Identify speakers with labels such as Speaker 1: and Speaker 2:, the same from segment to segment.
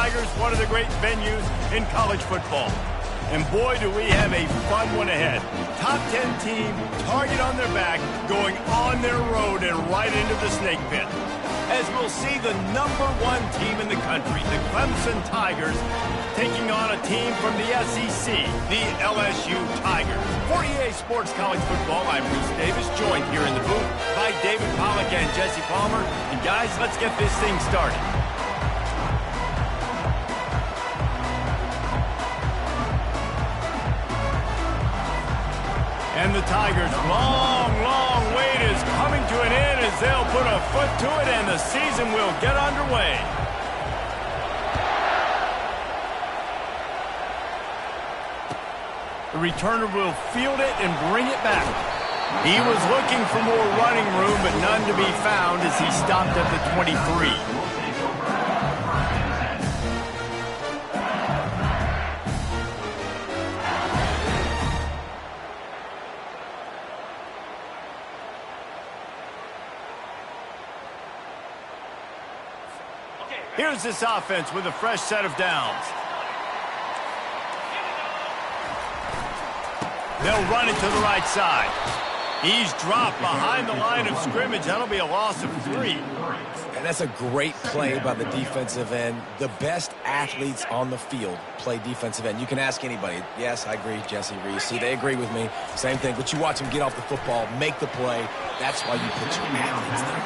Speaker 1: Tigers, one of the great venues in college football. And boy, do we have a fun one ahead. Top 10 team, target on their back, going on their road and right into the snake pit. As we'll see the #1 team in the country, the Clemson Tigers, taking on a team from the SEC, the LSU Tigers. For EA Sports College Football, I'm Bruce Davis, joined here in the booth by David Pollack and Jesse Palmer. And guys, let's get this thing started. And the Tigers' long wait is coming to an end as they'll put a foot to it and the season will get underway. The returner will field it and bring it back. He was looking for more running room, but none to be found as he stopped at the 23. Here's this offense with a fresh set of downs. They'll run it to the right side. He's dropped behind the line of scrimmage. That'll be a loss of 3.
Speaker 2: And that's a great play by the defensive end. The best athletes on the field play defensive end. You can ask anybody. Yes, I agree, Jesse Reese. See, they agree with me. Same thing. But you watch them get off the football, make the play. That's why you put your athletes there.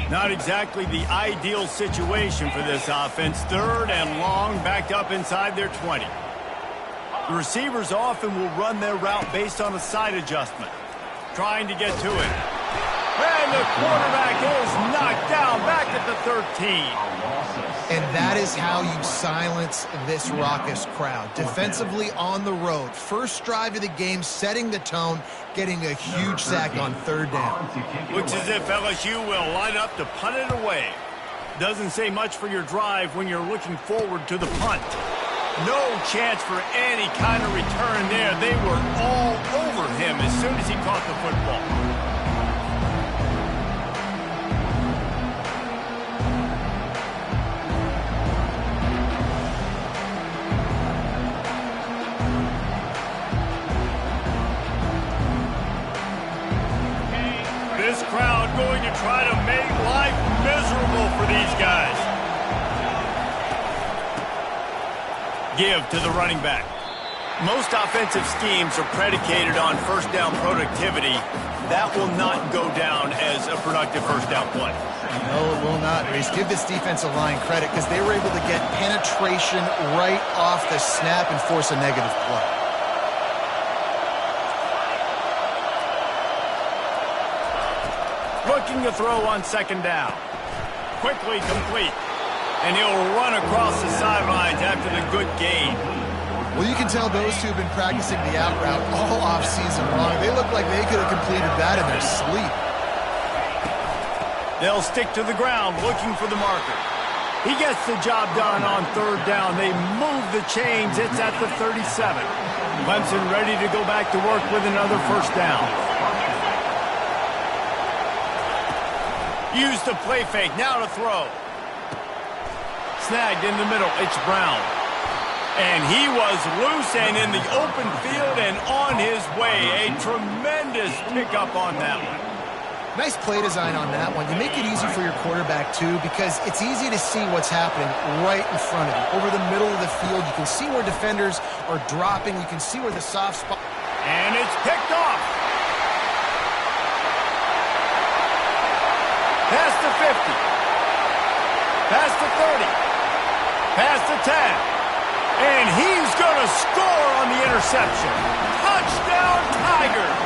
Speaker 1: Not exactly the ideal situation for this offense. 3rd and long, backed up inside their 20. The receivers often will run their route based on a side adjustment, trying to get to it. And the quarterback is knocked down back at the 13.
Speaker 3: And that is how you silence this raucous crowd. Defensively on the road. First drive of the game, setting the tone, getting a huge sack on 3rd down.
Speaker 1: Looks as if LSU will line up to punt it away. Doesn't say much for your drive when you're looking forward to the punt. No chance for any kind of return there. They were all over him as soon as he caught the football. This crowd going to try to make life miserable for these guys. Give to the running back. Most offensive schemes are predicated on first down productivity. That will not go down as a productive first down play.
Speaker 3: No, it will not, Reese. Give this defensive line credit because they were able to get penetration right off the snap and force a negative play.
Speaker 1: Looking to throw on 2nd down. Quickly complete. And he'll run across the sidelines after the good gain.
Speaker 3: Well, you can tell those two have been practicing the out route all offseason long. They look like they could have completed that in their sleep.
Speaker 1: They'll stick to the ground looking for the marker. He gets the job done on 3rd down. They move the chains. It's at the 37. Clemson ready to go back to work with another first down. Use the play fake, now to throw. Snagged in the middle, it's Brown. And he was loose and in the open field and on his way. A tremendous pickup on that one.
Speaker 3: Nice play design on that one. You make it easy for your quarterback, too, because it's easy to see what's happening right in front of you. Over the middle of the field, you can see where defenders are dropping. You can see where the soft spot...
Speaker 1: And it's picked off. Past the 50. Past the 30. Past the 10. And he's going to score on the interception. Touchdown, Tigers.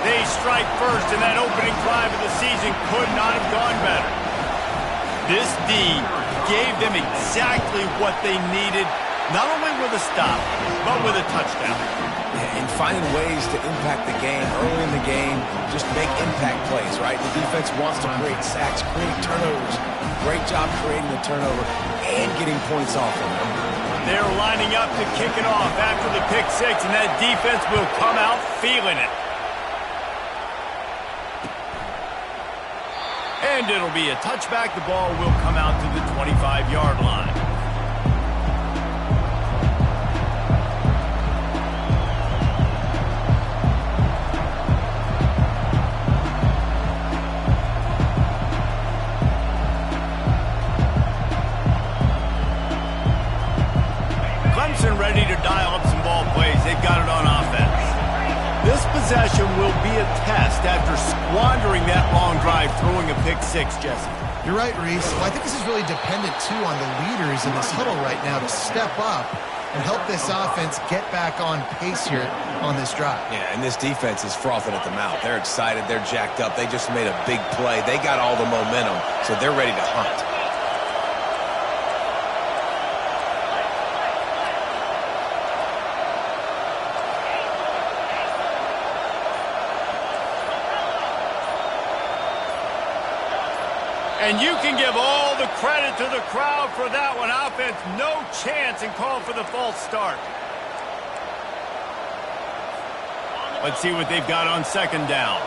Speaker 1: They strike first, and that opening drive of the season could not have gone better. This D gave them exactly what they needed, not only with a stop, but with a touchdown.
Speaker 2: And finding ways to impact the game early in the game, just make impact plays, right? The defense wants to create sacks, create turnovers. Great job creating the turnover and getting points off of them.
Speaker 1: They're lining up to kick it off after the pick six, and that defense will come out feeling it. And it'll be a touchback. The ball will come out to the 25-yard line. Ready to dial up some ball plays. They've got it on offense. This possession will be a test after squandering that long drive, throwing a pick six, Jesse.
Speaker 3: You're right, Reese. Well, I think this is really dependent, too, on the leaders in this huddle right now to step up and help this offense get back on pace here on this drive.
Speaker 2: Yeah, and this defense is frothing at the mouth. They're excited. They're jacked up. They just made a big play. They got all the momentum, so they're ready to hunt.
Speaker 1: And you can give all the credit to the crowd for that one. Offense, no chance, and call for the false start. Let's see what they've got on second down.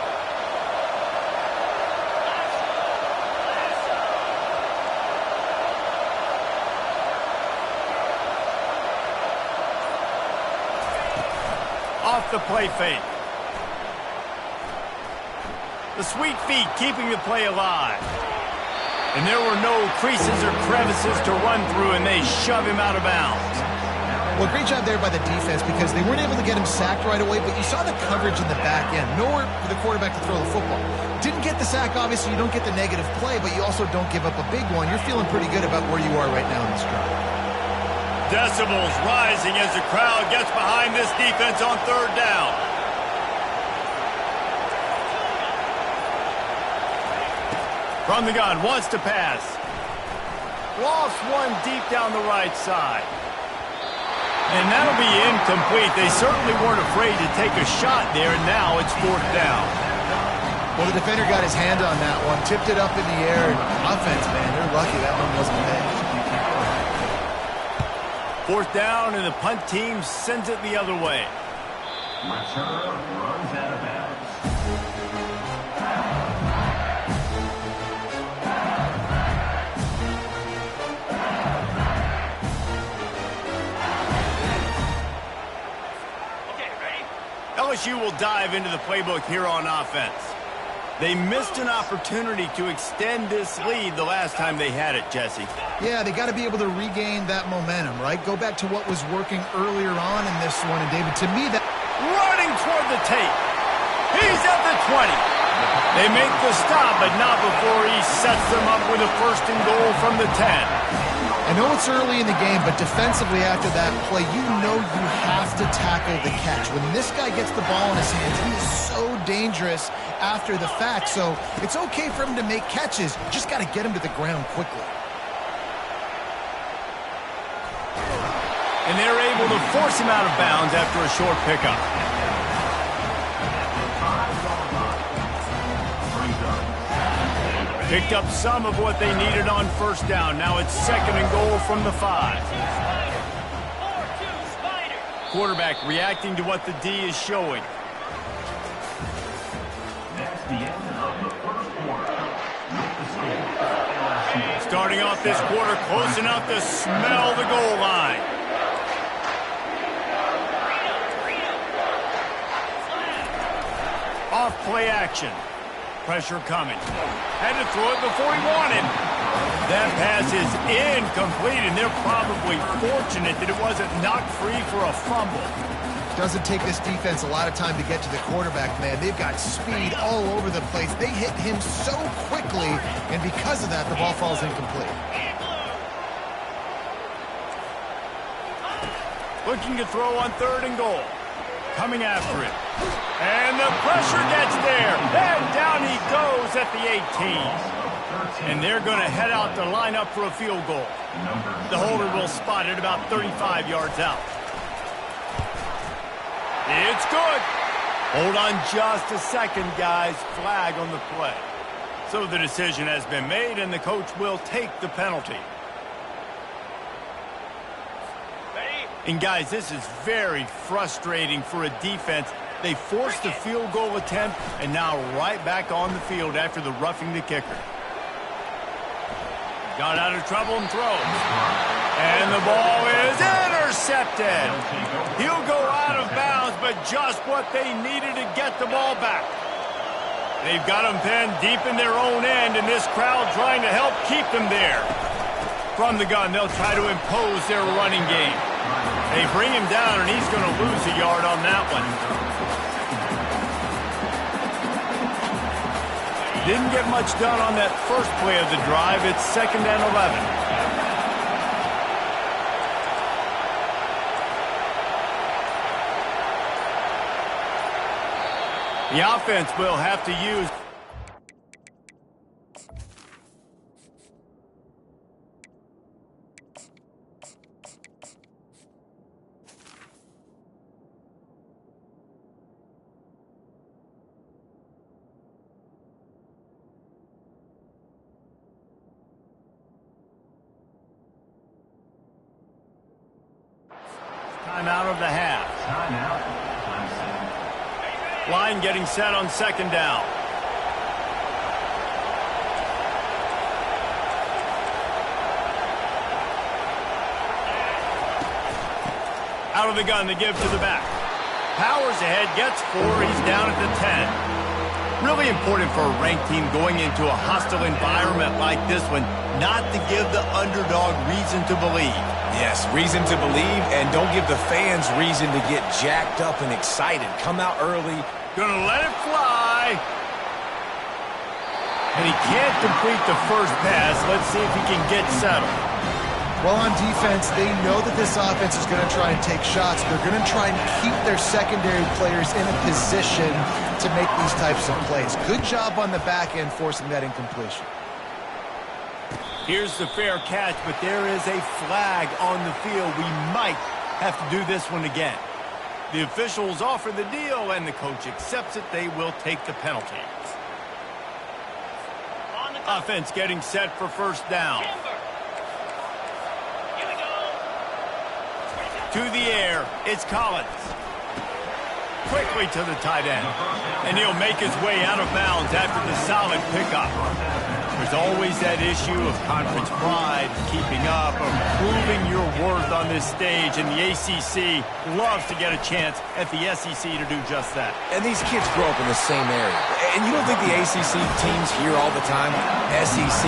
Speaker 1: Off the play fake. The sweet feet keeping the play alive. And there were no creases or crevices to run through, and they shove him out of bounds.
Speaker 3: Well, great job there by the defense because they weren't able to get him sacked right away, but you saw the coverage in the back end. Nowhere for the quarterback to throw the football. Didn't get the sack, obviously. You don't get the negative play, but you also don't give up a big one. You're feeling pretty good about where you are right now in this drive.
Speaker 1: Decibels rising as the crowd gets behind this defense on third down. From the gun, wants to pass. Lost one deep down the right side. And that'll be incomplete. They certainly weren't afraid to take a shot there, and now it's fourth down.
Speaker 3: Well, the defender got his hand on that one, tipped it up in the air, and offense, man, they're lucky that one wasn't big.
Speaker 1: Fourth down, and the punt team sends it the other way.
Speaker 4: Return runs out of bounds.
Speaker 1: LSU will dive into the playbook here on offense. They missed an opportunity to extend this lead the last time they had it, Jesse.
Speaker 3: Yeah, they got to be able to regain that momentum, right? Go back to what was working earlier on in this one. And, David, to me, that...
Speaker 1: Running toward the tape. He's at the 20. They make the stop, but not before he sets them up with a first and goal from the 10.
Speaker 3: I know it's early in the game, but defensively after that play, you know you have to tackle the catch. When this guy gets the ball in his hands, he is so dangerous after the fact. So it's okay for him to make catches. Just got to get him to the ground quickly.
Speaker 1: And they're able to force him out of bounds after a short pickup. Picked up some of what they needed on first down. Now it's second and goal from the 5. Quarterback reacting to what the D is showing.
Speaker 4: That's the end of the first quarter.
Speaker 1: Starting off this quarter close enough to smell the goal line. Off play action. Pressure coming. Had to throw it before he wanted. That pass is incomplete, and they're probably fortunate that it wasn't knocked free for a fumble.
Speaker 3: Doesn't take this defense a lot of time to get to the quarterback, man. They've got speed all over the place. They hit him so quickly, and because of that, the ball falls incomplete.
Speaker 1: Looking to throw on third and goal. Coming after it. And the pressure gets there. And down he goes at the 18. And they're going to head out to line up for a field goal. The holder will spot it about 35 yards out. It's good. Hold on just a second, guys. Flag on the play. So the decision has been made, and the coach will take the penalty. And guys, this is very frustrating for a defense. They forced the field goal attempt and now right back on the field after the roughing the kicker. Got out of trouble and throws. And the ball is intercepted. He'll go out of bounds, but just what they needed to get the ball back. They've got him pinned deep in their own end, and this crowd trying to help keep them there. From the gun, they'll try to impose their running game. They bring him down, and he's going to lose a yard on that one. Didn't get much done on that first play of the drive. It's 2nd and 11. The offense will have to use... Timeout of the half.
Speaker 4: Timeout.
Speaker 1: Line getting set on 2nd down. Out of the gun to give to the back. Powers ahead, gets 4. He's down at the 10. Really important for a ranked team going into a hostile environment like this one, not to give the underdog reason to believe.
Speaker 2: Yes, reason to believe, and don't give the fans reason to get jacked up and excited. Come out early.
Speaker 1: Gonna let it fly. And he can't complete the first pass. Let's see if he can get settled.
Speaker 3: Well, on defense, they know that this offense is going to try and take shots. They're going to try and keep their secondary players in a position to make these types of plays. Good job on the back end forcing that incompletion.
Speaker 1: Here's the fair catch, but there is a flag on the field. We might have to do this one again. The officials offer the deal, and the coach accepts it. They will take the penalty. Offense getting set for 1st down. To the air, it's Collins. Quickly to the tight end. And he'll make his way out of bounds after the solid pickup. There's always that issue of conference pride, keeping up, of proving your worth on this stage, and the ACC loves to get a chance at the SEC to do just that.
Speaker 2: And these kids grow up in the same area. And you don't think the ACC teams hear all the time, SEC,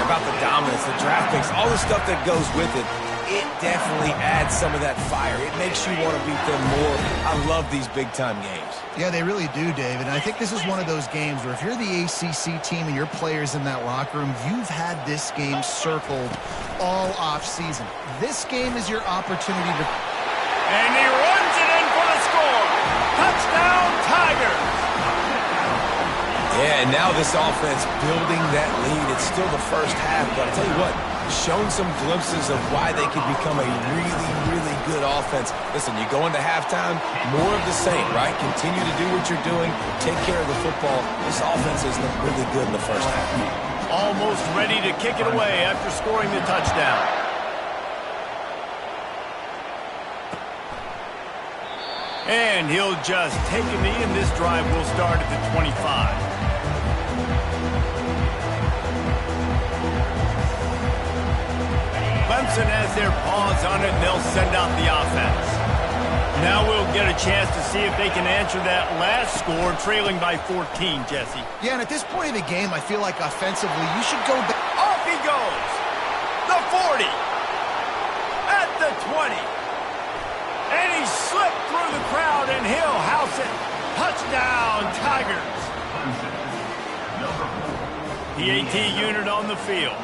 Speaker 2: about the dominance, the draft picks, all the stuff that goes with it. It definitely adds some of that fire. It makes you want to beat them more. I love these big-time games.
Speaker 3: Yeah, they really do, David. And I think this is one of those games where if you're the ACC team and your players in that locker room, you've had this game circled all off-season. This game is your opportunity to...
Speaker 1: And he runs it in for the score. Touchdown, Tigers.
Speaker 2: Yeah, and now this offense building that lead. It's still the first half, but I'll tell you what, shown some glimpses of why they could become a really, really good offense. Listen, you go into halftime, more of the same, right? Continue to do what you're doing, take care of the football. This offense has looked really good in the first half.
Speaker 1: Almost ready to kick it away after scoring the touchdown. And he'll just take a knee, and this drive will start at the 25. Clemson has their paws on it, and they'll send out the offense. Now we'll get a chance to see if they can answer that last score, trailing by 14, Jesse.
Speaker 3: Yeah, and at this point in the game, I feel like offensively, you should go back.
Speaker 1: Off he goes! The 40! At the 20! And he slipped through the crowd, and he'll house it. Touchdown, Tigers! The AT unit on the field.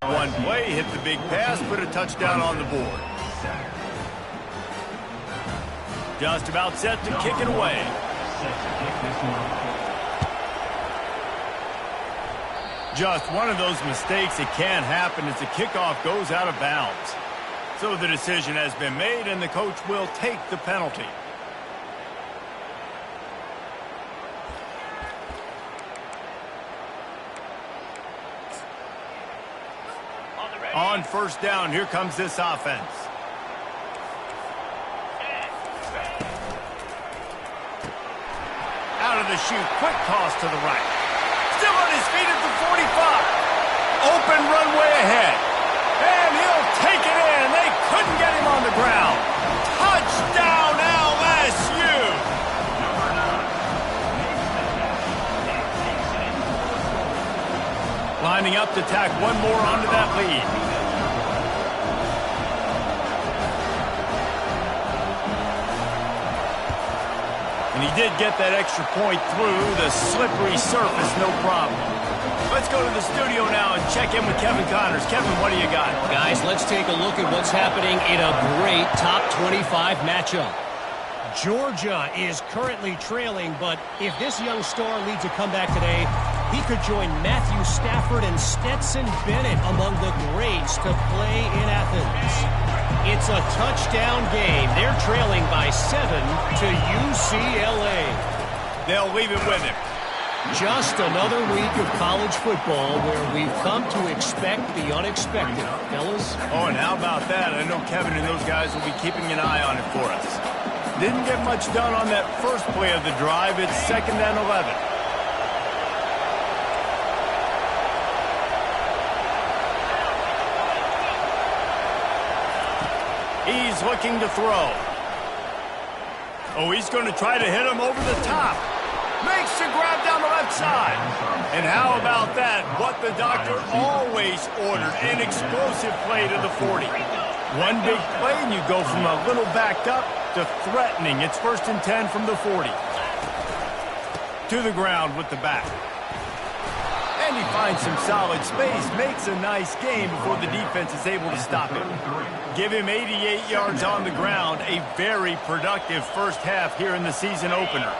Speaker 1: One play, hit the big pass, put a touchdown on the board. Just about set to kick it away. Just one of those mistakes that can happen as the kickoff goes out of bounds. So the decision has been made, and the coach will take the penalty. On first down, here comes this offense. Out of the chute, quick toss to the right. Still on his feet at the 45. Open runway ahead. And he'll take it in. They couldn't get him on the ground. Touchdown, LSU! Lining up to tack one more onto that lead. And he did get that extra point through the slippery surface, no problem. Let's go to the studio now and check in with Kevin Connors. Kevin, what do you got?
Speaker 5: Guys, let's take a look at what's happening in a great top 25 matchup. Georgia is currently trailing, but if this young star leads a comeback today, he could join Matthew Stafford and Stetson Bennett among the greats to play in Athens. It's a touchdown game. They're trailing by 7 to UCLA.
Speaker 1: They'll leave it with him.
Speaker 5: Just another week of college football where we've come to expect the unexpected, fellas.
Speaker 1: Oh, and how about that? I know Kevin and those guys will be keeping an eye on it for us. Didn't get much done on that first play of the drive. It's 2nd and 11. He's looking to throw. Oh, he's going to try to hit him over the top. Makes the grab down the left side. And how about that? What the doctor always ordered, an explosive play to the 40. One big play and you go from a little backed up to threatening. It's 1st and 10 from the 40. To the ground with the back. And he finds some solid space, makes a nice game before the defense is able to stop him. Give him 88 yards on the ground, a very productive first half here in the season opener.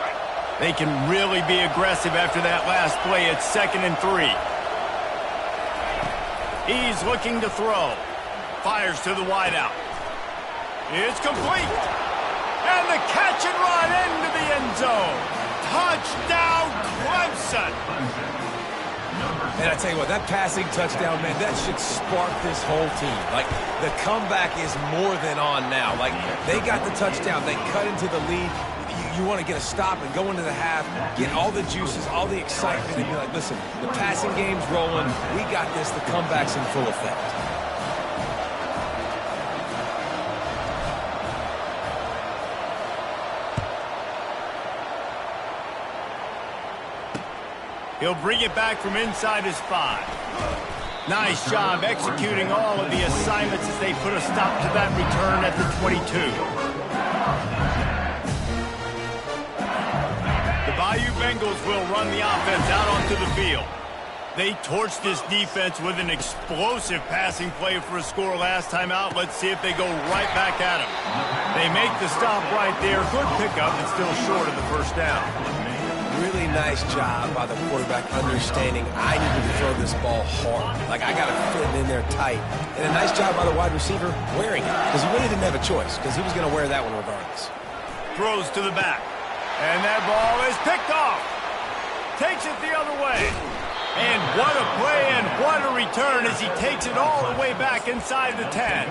Speaker 1: They can really be aggressive after that last play. It's 2nd and 3. He's looking to throw. Fires to the wideout. It's complete. And the catch and run into the end zone. Touchdown, Clemson.
Speaker 2: And I tell you what, that passing touchdown, man, that should spark this whole team. Like, the comeback is more than on now. Like, they got the touchdown. They cut into the lead. You want to get a stop and go into the half, get all the juices, all the excitement, and be like, listen, the passing game's rolling. We got this. The comeback's in full effect.
Speaker 1: He'll bring it back from inside his 5. Nice job executing all of the assignments as they put a stop to that return at the 22. The Bayou Bengals will run the offense out onto the field. They torched this defense with an explosive passing play for a score last time out. Let's see if they go right back at him. They make the stop right there. Good pickup, but still short of the first down.
Speaker 2: Really nice job by the quarterback understanding I need to throw this ball hard. Like, I got to fit it in there tight. And a nice job by the wide receiver wearing it because he really didn't have a choice because he was going to wear that one regardless.
Speaker 1: Throws to the back. And that ball is picked off. Takes it the other way. And what a play and what a return as he takes it all the way back inside the 10.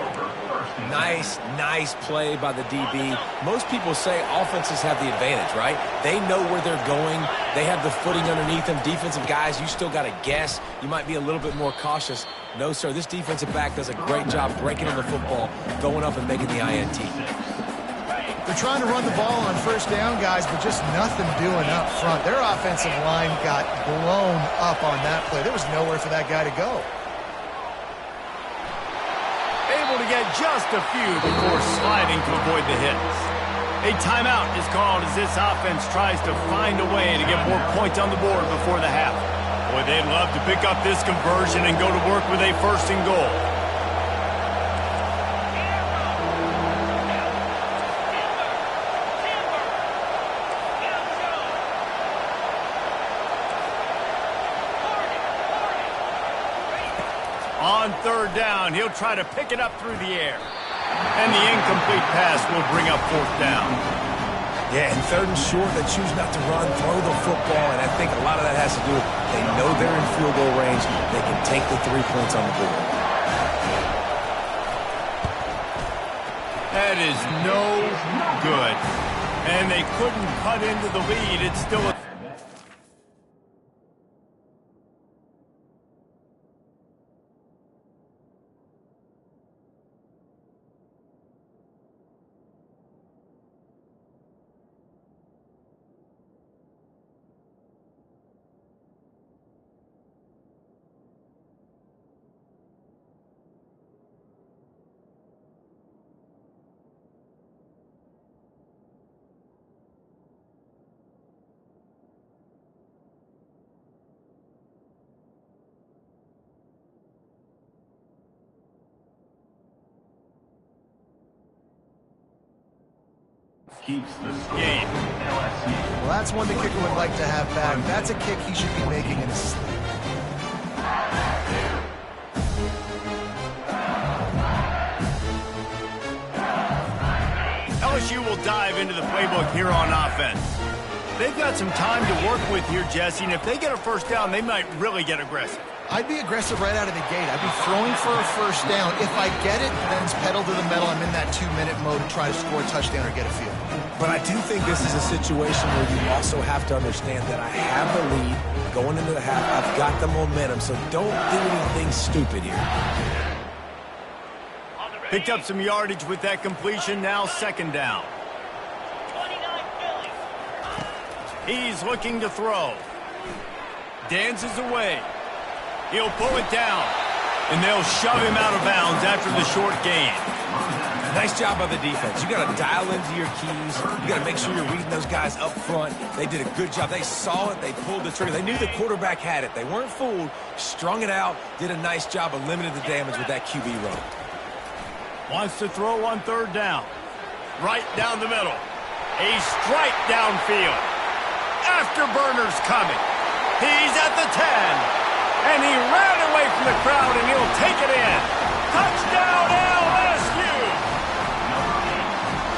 Speaker 2: Nice play by the DB. Most people say offenses have the advantage, right? They know where they're going. They have the footing underneath them. Defensive guys, you still got to guess. You might be a little bit more cautious. No, sir, this defensive back does a great job breaking in the football, going up and making the INT.
Speaker 3: They're trying to run the ball on first down, guys, but just nothing doing up front. Their offensive line got blown up on that play. There was nowhere for that guy to go.
Speaker 1: Able to get just a few before sliding to avoid the hits. A timeout is called as this offense tries to find a way to get more points on the board before the half. Boy, they'd love to pick up this conversion and go to work with a 1st and goal. On 3rd down, he'll try to pick it up through the air. And the incomplete pass will bring up 4th down.
Speaker 2: Yeah, and 3rd and short, they choose not to run, throw the football, and I think a lot of that has to do with they know they're in field goal range. They can take the 3 points on the board.
Speaker 1: That is no good. And they couldn't cut into the lead. It's still a...
Speaker 4: Keeps the
Speaker 1: game.
Speaker 4: LSU.
Speaker 3: Well, that's one the kicker would like to have back. That's a kick he should be making in his sleep.
Speaker 1: LSU will dive into the playbook here on offense. They've got some time to work with here, Jesse, and if they get a first down, they might really get aggressive.
Speaker 3: I'd be aggressive right out of the gate. I'd be throwing for a first down. If I get it, then it's pedal to the metal. I'm in that 2-minute mode to try to score a touchdown or get a field.
Speaker 2: But I do think this is a situation where you also have to understand that I have the lead going into the half. I've got the momentum, so don't do anything stupid here.
Speaker 1: Picked up some yardage with that completion. Now second down. He's looking to throw. Dances away. He'll pull it down. And they'll shove him out of bounds after the short gain.
Speaker 2: Nice job by the defense. You got to dial into your keys. You got to make sure you're reading those guys up front. They did a good job. They saw it. They pulled the trigger. They knew the quarterback had it. They weren't fooled. Strung it out. Did a nice job of limiting the damage with that QB run.
Speaker 1: Wants to throw on third down. Right down the middle. A strike downfield. Afterburner's coming. He's at the 10. And he ran away from the crowd, and he'll take it in. Touchdown, LSU!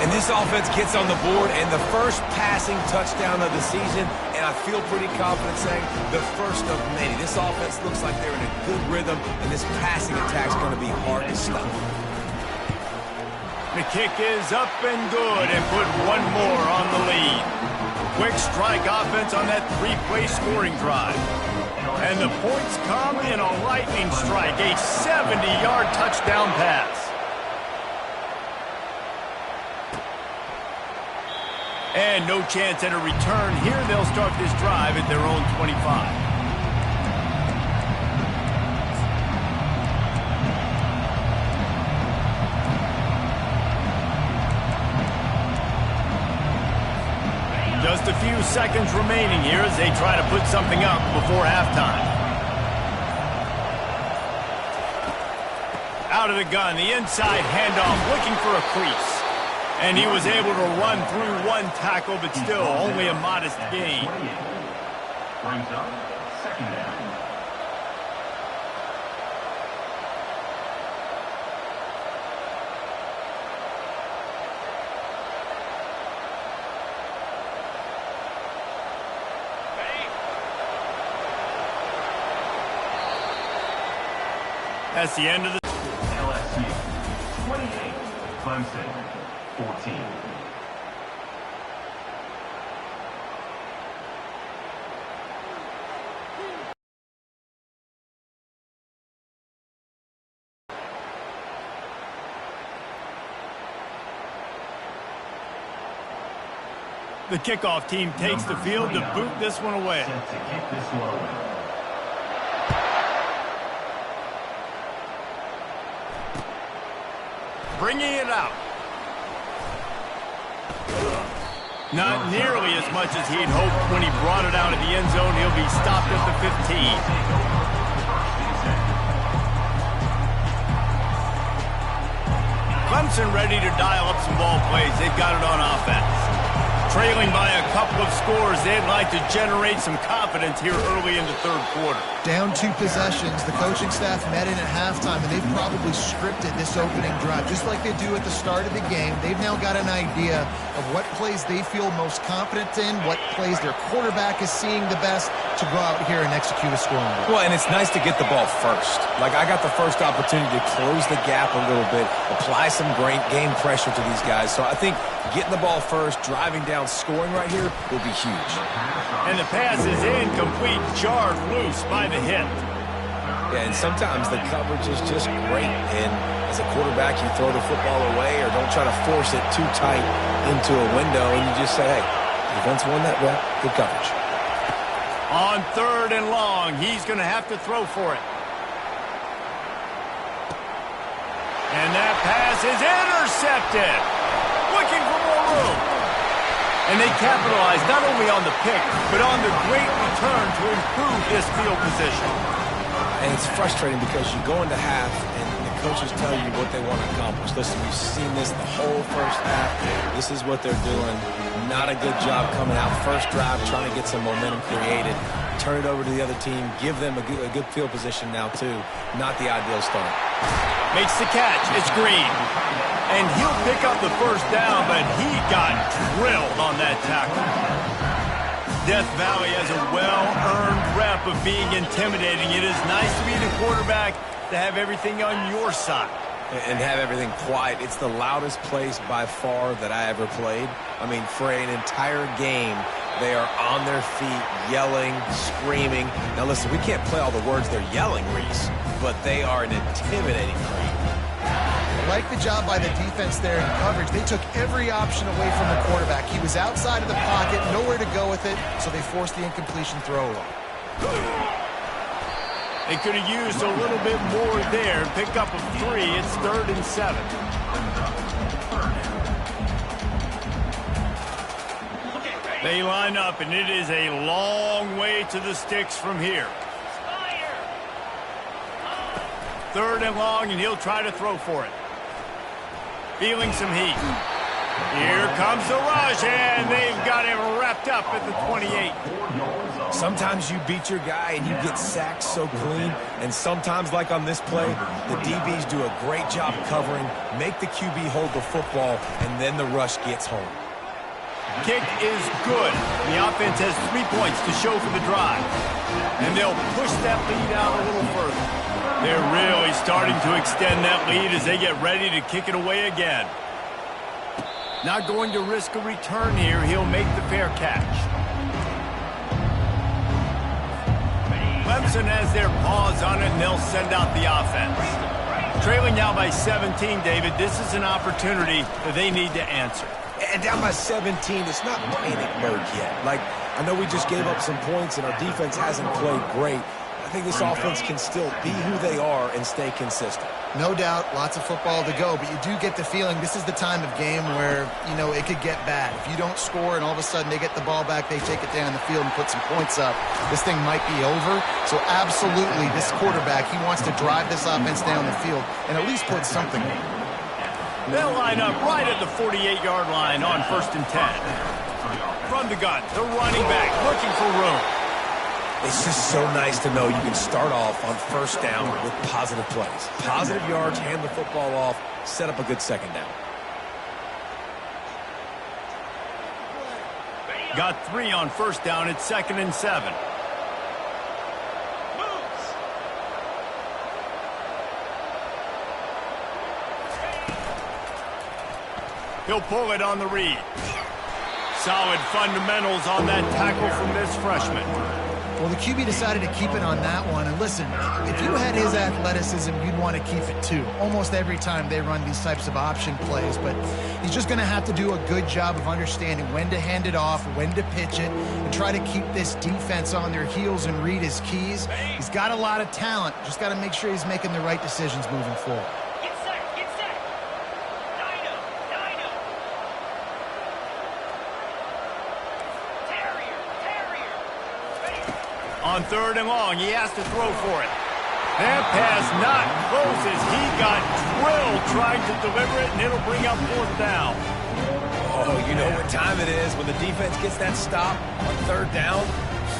Speaker 2: And this offense gets on the board, and the first passing touchdown of the season, and I feel pretty confident saying the first of many. This offense looks like they're in a good rhythm, and this passing attack's going to be hard to stop.
Speaker 1: The kick is up and good, and put one more on the lead. Quick strike offense on that three-play scoring drive. And the points come in a lightning strike, a 70-yard touchdown pass. And no chance at a return here. They'll start this drive at their own 25. Just a few seconds remaining here as they try to put something up before halftime. Out of the gun, the inside handoff, looking for a crease. And he was able to run through one tackle, but still only a modest gain.
Speaker 4: Brings up second down.
Speaker 1: That's the end of the...
Speaker 4: LSU 28, Clemson 14.
Speaker 1: The kickoff team takes the field to boot this one away.
Speaker 4: Set to kick this one away.
Speaker 1: Bringing it out. Not nearly as much as he'd hoped when he brought it out of the end zone. He'll be stopped at the 15. Clemson ready to dial up some ball plays. They've got it on offense. Trailing by a couple of scores, they'd like to generate some confidence here early in the third quarter.
Speaker 3: Down 2 possessions, the coaching staff met in at halftime, and they've probably scripted this opening drive, just like they do at the start of the game. They've now got an idea of what plays they feel most confident in, what plays their quarterback is seeing the best to go out here and execute a scoring drive.
Speaker 2: Well, and it's nice to get the ball first. Like, I got the first opportunity to close the gap a little bit, apply some game pressure to these guys. So I think getting the ball first, driving down, scoring right here will be huge.
Speaker 1: And the pass is incomplete, jarred loose by the hit.
Speaker 2: Yeah, and sometimes the coverage is just great. And as a quarterback, you throw the football away or don't try to force it too tight into a window, and you just say, hey, defense won that rep, good coverage.
Speaker 1: On 3rd and long, he's going to have to throw for it. And that pass is intercepted. Looking for more room. And they capitalize not only on the pick, but on the great return to improve this field position.
Speaker 2: And it's frustrating because you go into half and the coaches tell you what they want to accomplish. Listen, we've seen this the whole first half. This is what they're doing. Not a good job coming out first drive, trying to get some momentum created. Turn it over to the other team. Give them a good field position now, too. Not the ideal start.
Speaker 1: Makes the catch. It's Green. And he'll pick up the first down, but he got drilled on that tackle. Death Valley has a well-earned rep of being intimidating. It is nice to be the quarterback to have everything on your side.
Speaker 2: And have everything quiet. It's the loudest place by far that I ever played. I mean, for an entire game, they are on their feet, yelling, screaming. Now, listen, we can't play all the words they're yelling, Reese, but they are an intimidating crowd.
Speaker 3: I like the job by the defense there in coverage. They took every option away from the quarterback. He was outside of the pocket, nowhere to go with it, so they forced the incompletion throw away.
Speaker 1: They could have used a little bit more there. Pick up a 3. It's 3rd and 7. They line up, and it is a long way to the sticks from here. 3rd and long, and he'll try to throw for it. Feeling some heat. Here comes the rush, and they've got him wrapped up at the 28.
Speaker 2: Sometimes you beat your guy and you get sacked so clean, and sometimes, like on this play, the DBs do a great job covering, make the QB hold the football, and then the rush gets home.
Speaker 1: Kick is good. The offense has 3 points to show for the drive, and they'll push that lead out a little further. They're really starting to extend that lead as they get ready to kick it away again. Not going to risk a return here. He'll make the fair catch. Clemson has their paws on it, and they'll send out the offense. Trailing now by 17, David. This is an opportunity that they need to answer.
Speaker 2: And down by 17, it's not panic mode yet. Like, I know we just gave up some points, and our defense hasn't played great. I think this offense can still be who they are and stay consistent.
Speaker 3: No doubt, lots of football to go, but you do get the feeling this is the time of game where, you know, it could get bad. If you don't score and all of a sudden they get the ball back, they take it down the field and put some points up, this thing might be over. So absolutely, this quarterback, he wants to drive this offense down the field and at least put something in.
Speaker 1: They'll line up right at the 48-yard line on 1st and 10. From the gun, the running back looking for room.
Speaker 2: It's just so nice to know you can start off on 1st down with positive plays. Positive yards, hand the football off, set up a good 2nd down.
Speaker 1: Got 3 on 1st down. It's 2nd and 7. He'll pull it on the read. Solid fundamentals on that tackle from this freshman.
Speaker 3: Well, the QB decided to keep it on that one. And listen, if you had his athleticism, you'd want to keep it too. Almost every time they run these types of option plays. But he's just going to have to do a good job of understanding when to hand it off, when to pitch it, and try to keep this defense on their heels and read his keys. He's got a lot of talent. Just got to make sure he's making the right decisions moving forward.
Speaker 1: On 3rd and long, he has to throw for it. That pass not close as he got drilled trying to deliver it, and it'll bring up 4th down.
Speaker 2: Oh, you know what time it is when the defense gets that stop on third down.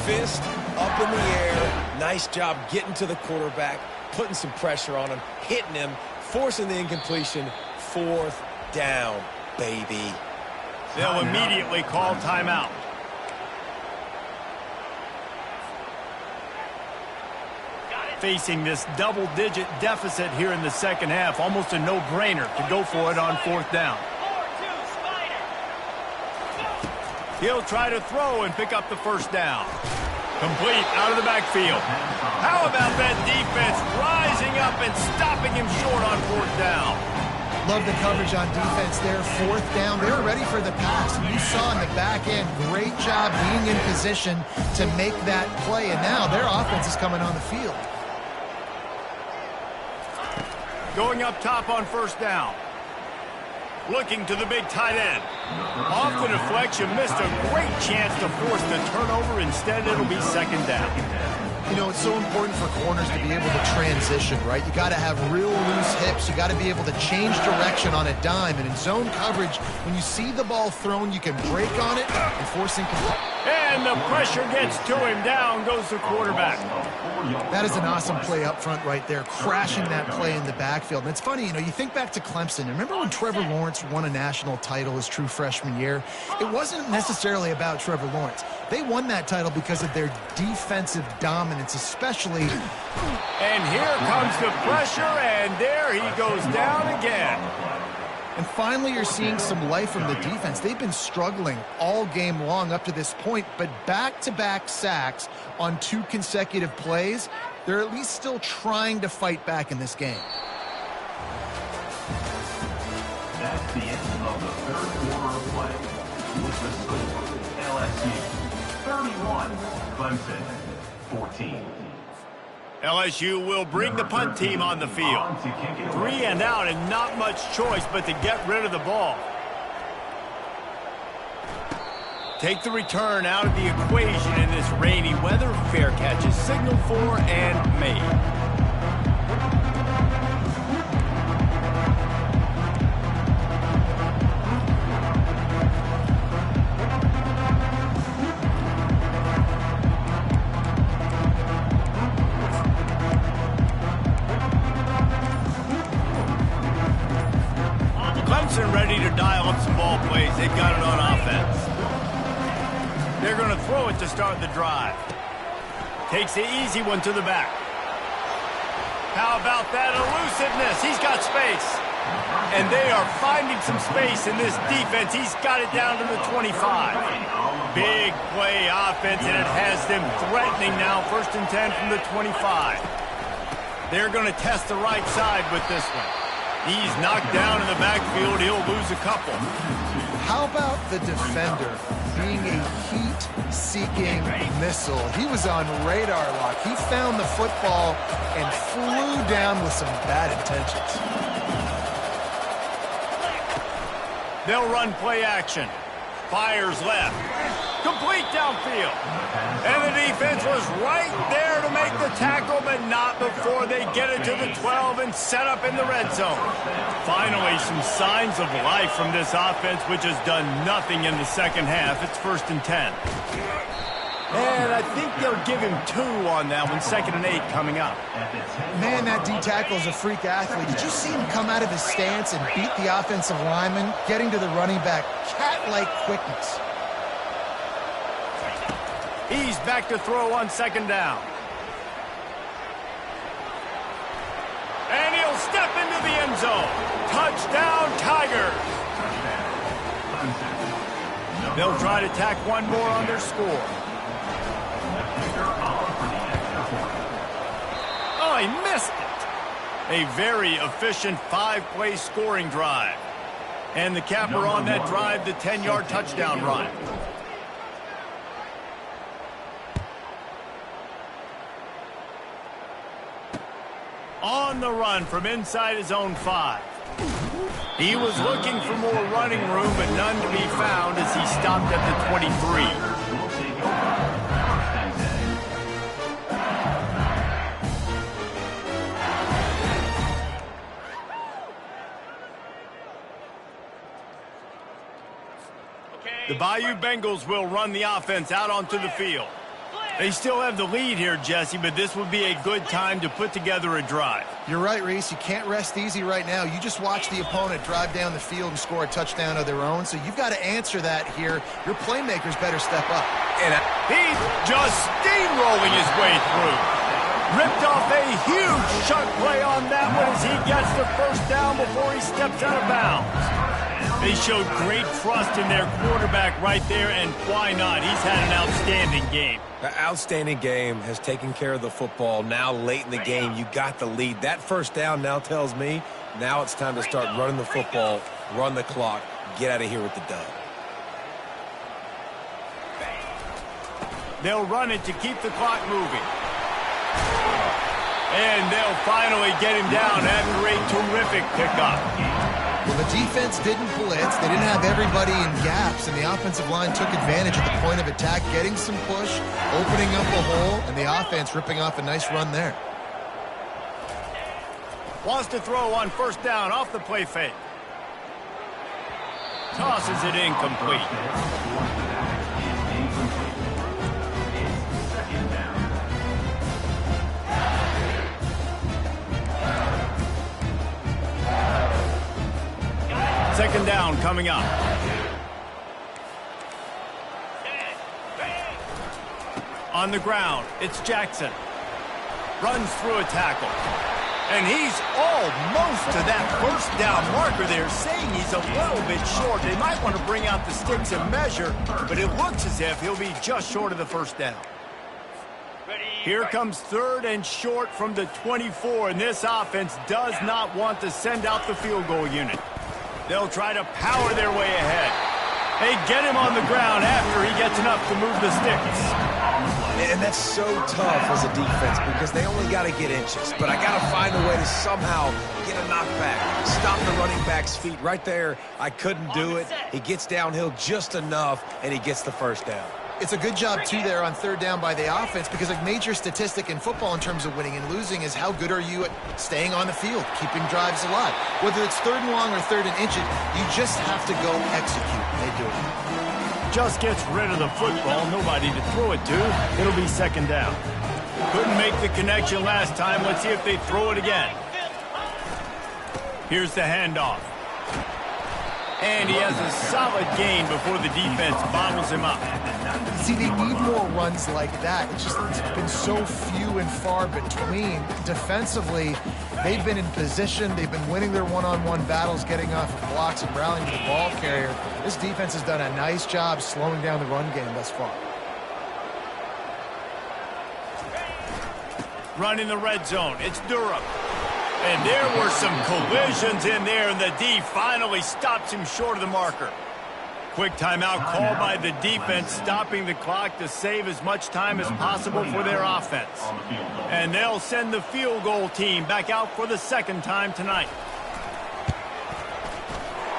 Speaker 2: Fist up in the air. Nice job getting to the quarterback, putting some pressure on him, hitting him, forcing the incompletion. Fourth down, baby.
Speaker 1: They'll immediately call timeout. Facing this double-digit deficit here in the second half, almost a no-brainer to go for it on fourth down. He'll try to throw and pick up the first down. Complete out of the backfield. How about that defense rising up and stopping him short on fourth down?
Speaker 3: Love the coverage on defense there. Fourth down, they were ready for the pass. You saw in the back end, great job being in position to make that play, and now their offense is coming on the field.
Speaker 1: Going up top on first down. Looking to the big tight end. Off the deflection, missed a great chance to force the turnover. Instead, it'll be second down.
Speaker 3: You know, it's so important for corners to be able to transition, right? You got to have real loose hips. You got to be able to change direction on a dime. And in zone coverage, when you see the ball thrown, you can break on it and force incompletion.
Speaker 1: And the pressure gets to him. Down goes the quarterback.
Speaker 3: That is an awesome play up front right there, crashing that play in the backfield. And it's funny, you know, you think back to Clemson. Remember when Trevor Lawrence won a national title his true freshman year? It wasn't necessarily about Trevor Lawrence. They won that title because of their defensive dominance, especially.
Speaker 1: And here comes the pressure, and there he goes down again.
Speaker 3: And finally, you're seeing some life from the defense. They've been struggling all game long up to this point, but back-to-back sacks on 2 consecutive plays, they're at least still trying to fight back in this game.
Speaker 4: That's the end of the third quarter of play. With the score, LSU 31, Clemson 14.
Speaker 1: LSU will bring the punt team on the field. 3 and out and not much choice but to get rid of the ball. Take the return out of the equation in this rainy weather. Fair catch is signaled for and made. Ready to dial up some ball plays. They've got it on offense. They're going to throw it to start the drive. Takes the easy one to the back. How about that elusiveness? He's got space. And they are finding some space in this defense. He's got it down to the 25. Big play offense, and it has them threatening now. 1st and 10 from the 25. They're going to test the right side with this one. He's knocked down in the backfield. He'll lose a couple.
Speaker 3: How about the defender being a heat-seeking missile? He was on radar lock. He found the football and flew down with some bad intentions.
Speaker 1: They'll run play action. Fires left. Complete downfield. And the defense was right there to make the tackle, but not before they get it to the 12 and set up in the red zone. Finally, some signs of life from this offense, which has done nothing in the second half. It's 1st and 10. And I think they'll give him 2 on that one. 2nd and 8 coming up.
Speaker 3: Man, that D-tackle is a freak athlete. Did you see him come out of his stance and beat the offensive lineman, getting to the running back? Cat-like quickness.
Speaker 1: He's back to throw on 2nd down. And he'll step into the end zone. Touchdown, Tigers. They'll try to tack one more on their score. Oh, he missed it. A very efficient 5-play scoring drive. And the capper on that drive, the 10-yard touchdown run. On the run from inside his own 5. He was looking for more running room, but none to be found as he stopped at the 23. The Bayou Bengals will run the offense out onto the field. They still have the lead here, Jesse, but this would be a good time to put together a drive.
Speaker 3: You're right, Reese. You can't rest easy right now. You just watch the opponent drive down the field and score a touchdown of their own, so you've got to answer that here. Your playmakers better step up.
Speaker 1: And he's just steamrolling his way through. Ripped off a huge chunk play on that one as he gets the first down before he steps out of bounds. They showed great trust in their quarterback right there, and why not? He's had an outstanding game.
Speaker 2: The outstanding game has taken care of the football. Now late in the game, you got the lead. That first down now tells me now it's time to start running the football, run the clock, get out of here with the dub.
Speaker 1: They'll run it to keep the clock moving. And they'll finally get him down after a terrific pickup.
Speaker 3: Well, the defense didn't blitz. They didn't have everybody in gaps, and the offensive line took advantage at the point of attack, getting some push, opening up a hole, and the offense ripping off a nice run there.
Speaker 1: Wants to throw on first down off the play fake. Tosses it incomplete. Second down coming up. On the ground, it's Jackson. Runs through a tackle. And he's almost to that first down marker there, saying he's a little bit short. They might want to bring out the sticks and measure, but it looks as if he'll be just short of the first down. Here comes third and short from the 24, and this offense does not want to send out the field goal unit. They'll try to power their way ahead. They get him on the ground after he gets enough to move the sticks.
Speaker 2: And that's so tough as a defense because they only got to get inches. But I got to find a way to somehow get a knockback, stop the running back's feet. Right there, I couldn't do it. He gets downhill just enough, and he gets the first down.
Speaker 3: It's a good job, too, there on third down by the offense because a major statistic in football in terms of winning and losing is how good are you at staying on the field, keeping drives alive. Whether it's third and long or third and inches, you just have to go execute. They do it.
Speaker 1: Just gets rid of the football, nobody to throw it to. It'll be second down. Couldn't make the connection last time. Let's see if they throw it again. Here's the handoff. And he has a solid gain before the defense bottles him up.
Speaker 3: See, they need more runs like that. It's been so few and far between. Defensively, they've been in position. They've been winning their one-on-one battles, getting off of blocks and rallying to the ball carrier. This defense has done a nice job slowing down the run game thus far.
Speaker 1: Run in the red zone. It's Durham. And there were some collisions in there, and the D finally stops him short of the marker. Quick timeout called by the defense, stopping the clock to save as much time as possible for their offense. And they'll send the field goal team back out for the second time tonight.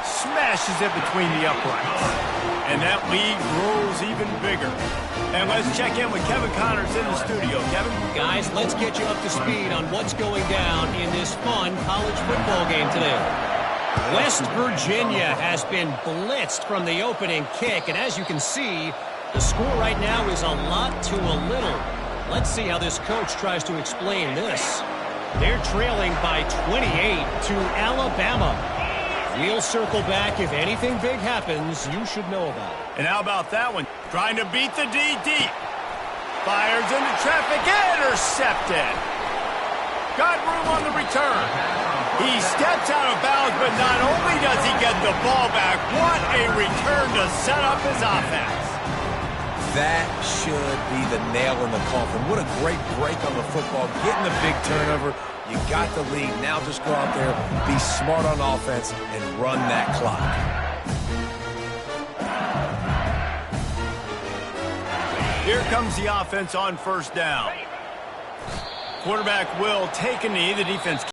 Speaker 1: Smashes it between the uprights. And that lead grows even bigger. And let's check in with Kevin Connors in the studio. Kevin?
Speaker 5: Guys, let's get you up to speed on what's going down in this fun college football game today. West Virginia has been blitzed from the opening kick, and as you can see, the score right now is a lot to a little. Let's see how this coach tries to explain this. They're trailing by 28 to Alabama. We'll circle back. If anything big happens, you should know about it.
Speaker 1: And how about that one? Trying to beat the D deep. Fires into traffic. Intercepted. Got room on the return. He steps out of bounds, but not only does he get the ball back, what a return to set up his offense.
Speaker 2: That should be the nail in the coffin. What a great break on the football. Getting the big turnover. You got the lead. Now just go out there, be smart on offense, and run that clock.
Speaker 1: Here comes the offense on first down. Quarterback will take a knee. The defense